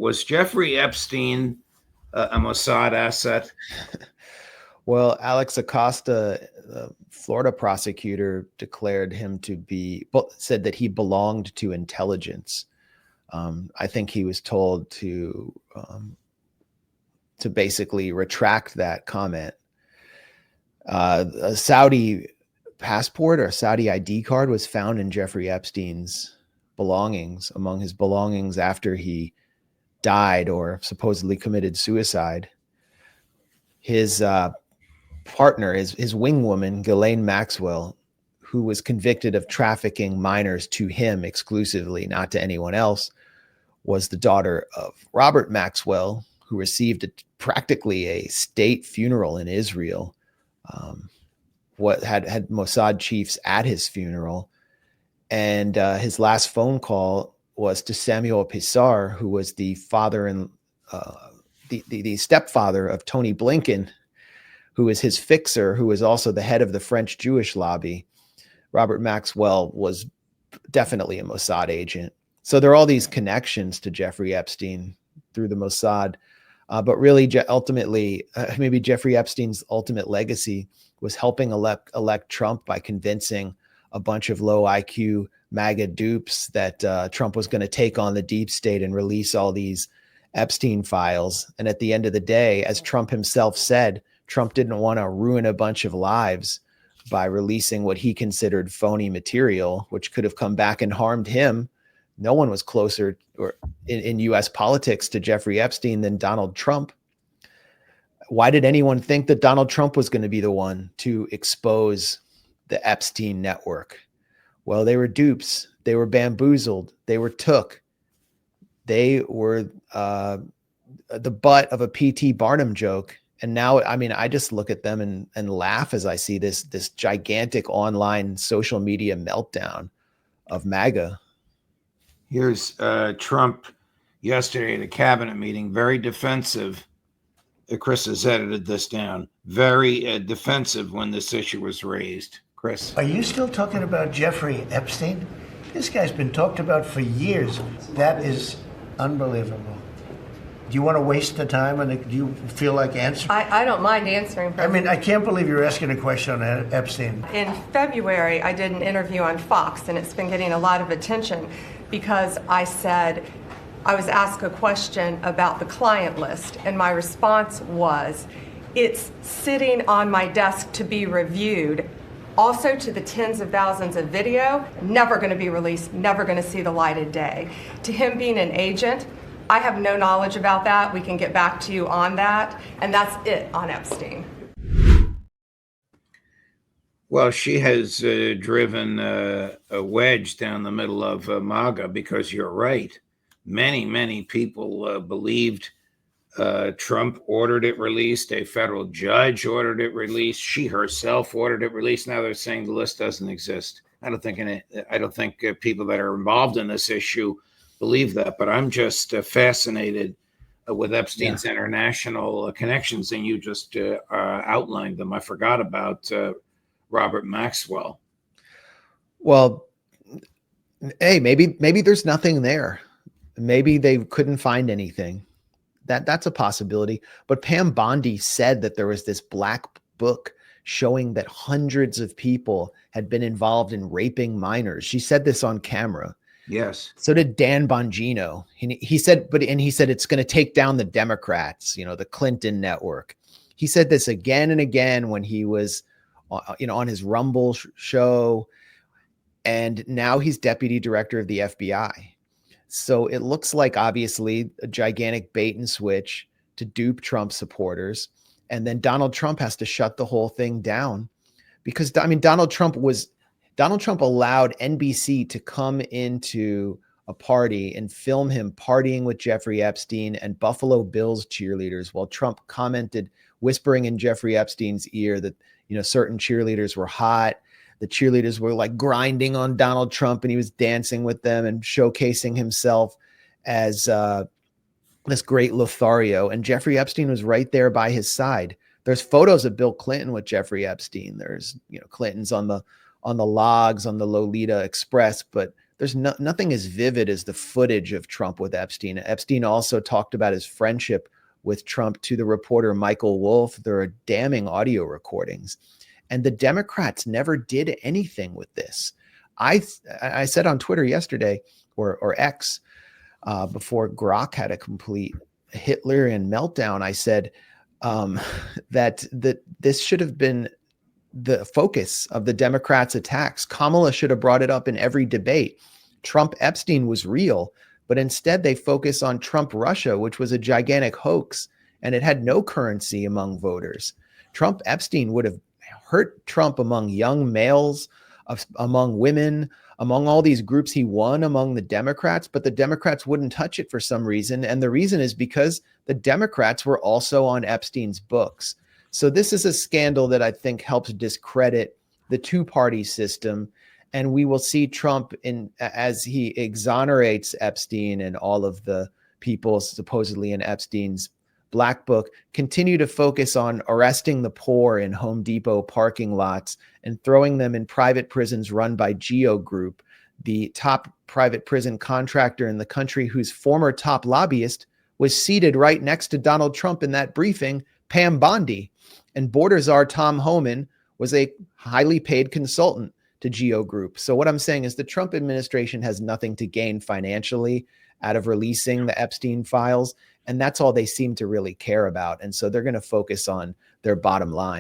Was Jeffrey Epstein a Mossad asset? Well, Alex Acosta, the Florida prosecutor, declared him to be, said that he belonged to intelligence. I think he was told to basically retract that comment. A Saudi passport or Saudi ID card was found in Jeffrey Epstein's belongings, among his belongings after he died or supposedly committed suicide. His partner, his wing woman, Ghislaine Maxwell, who was convicted of trafficking minors to him exclusively, not to anyone else, was the daughter of Robert Maxwell, who received practically a state funeral in Israel. What had Mossad chiefs at his funeral, and his last phone call was to Samuel Pisar, who was the father and the stepfather of Tony Blinken, who is his fixer, who is also the head of the French Jewish lobby. Robert Maxwell was definitely a Mossad agent. So there are all these connections to Jeffrey Epstein through the Mossad. But really, ultimately, maybe Jeffrey Epstein's ultimate legacy was helping elect Trump by convincing a bunch of low IQ MAGA dupes that Trump was going to take on the deep state and release all these Epstein files. And at the end of the day, as Trump himself said, Trump didn't want to ruin a bunch of lives by releasing what he considered phony material, which could have come back and harmed him. No one was closer in U.S. politics to Jeffrey Epstein than Donald Trump. Why did anyone think that Donald Trump was going to be the one to expose the Epstein network? Well, they were dupes. They were bamboozled. They were took. They were the butt of a P.T. Barnum joke. And now, I mean, I just look at them and laugh as I see this gigantic online social media meltdown of MAGA. Here's Trump yesterday at a cabinet meeting, very defensive. Chris has edited this down. Very defensive when this issue was raised. Chris. Are you still talking about Jeffrey Epstein? This guy's been talked about for years. That is unbelievable. Do you want to waste the time, and do you feel like answering? I don't mind answering. I mean, I can't believe you're asking a question on Epstein. In February, I did an interview on Fox, and it's been getting a lot of attention because I said, I was asked a question about the client list, and my response was, it's sitting on my desk to be reviewed. Also to the tens of thousands of video, never going to be released, never going to see the light of day. To him being an agent, I have no knowledge about that. We can get back to you on that. And that's it on Epstein. Well, she has driven a wedge down the middle of MAGA, because you're right. Many people believed Trump ordered it released. A federal judge ordered it released. She herself ordered it released. Now they're saying the list doesn't exist. I don't think people that are involved in this issue believe that, but I'm just fascinated with Epstein's international connections, and you just outlined them. I forgot about Robert Maxwell. Well, hey, maybe there's nothing there. Maybe they couldn't find anything. That's a possibility. But Pam Bondi said that there was this black book showing that hundreds of people had been involved in raping minors. She said this on camera. Yes. So did Dan Bongino. He said it's going to take down the Democrats, the Clinton network. He said this again and again when he was, on his Rumble show. And now he's deputy director of the FBI. So it looks like obviously a gigantic bait and switch to dupe Trump supporters. And then Donald Trump has to shut the whole thing down because, Donald Trump allowed NBC to come into a party and film him partying with Jeffrey Epstein and Buffalo Bills cheerleaders while Trump commented, whispering in Jeffrey Epstein's ear that, certain cheerleaders were hot. The cheerleaders were like grinding on Donald Trump and he was dancing with them and showcasing himself as this great Lothario. And Jeffrey Epstein was right there by his side. There's photos of Bill Clinton with Jeffrey Epstein. There's, Clinton's on the logs on the Lolita Express, but there's nothing as vivid as the footage of Trump with Epstein. Epstein also talked about his friendship with Trump to the reporter Michael Wolff. There are damning audio recordings. And the Democrats never did anything with this. I said on Twitter yesterday, or X, before Grok had a complete Hitlerian meltdown, I said that this should have been the focus of the Democrats' attacks. Kamala should have brought it up in every debate. Trump-Epstein was real, but instead they focus on Trump-Russia, which was a gigantic hoax, and it had no currency among voters. Trump-Epstein would have hurt Trump among young males, among women, among all these groups he won among the Democrats, but the Democrats wouldn't touch it for some reason. And the reason is because the Democrats were also on Epstein's books. So this is a scandal that I think helps discredit the two-party system. And we will see Trump, as he exonerates Epstein and all of the people supposedly in Epstein's black book, continue to focus on arresting the poor in Home Depot parking lots and throwing them in private prisons run by Geo Group, the top private prison contractor in the country, whose former top lobbyist was seated right next to Donald Trump in that briefing, Pam Bondi. And border czar Tom Homan was a highly paid consultant to Geo Group. So what I'm saying is the Trump administration has nothing to gain financially out of releasing the Epstein files. And that's all they seem to really care about. And so they're going to focus on their bottom line.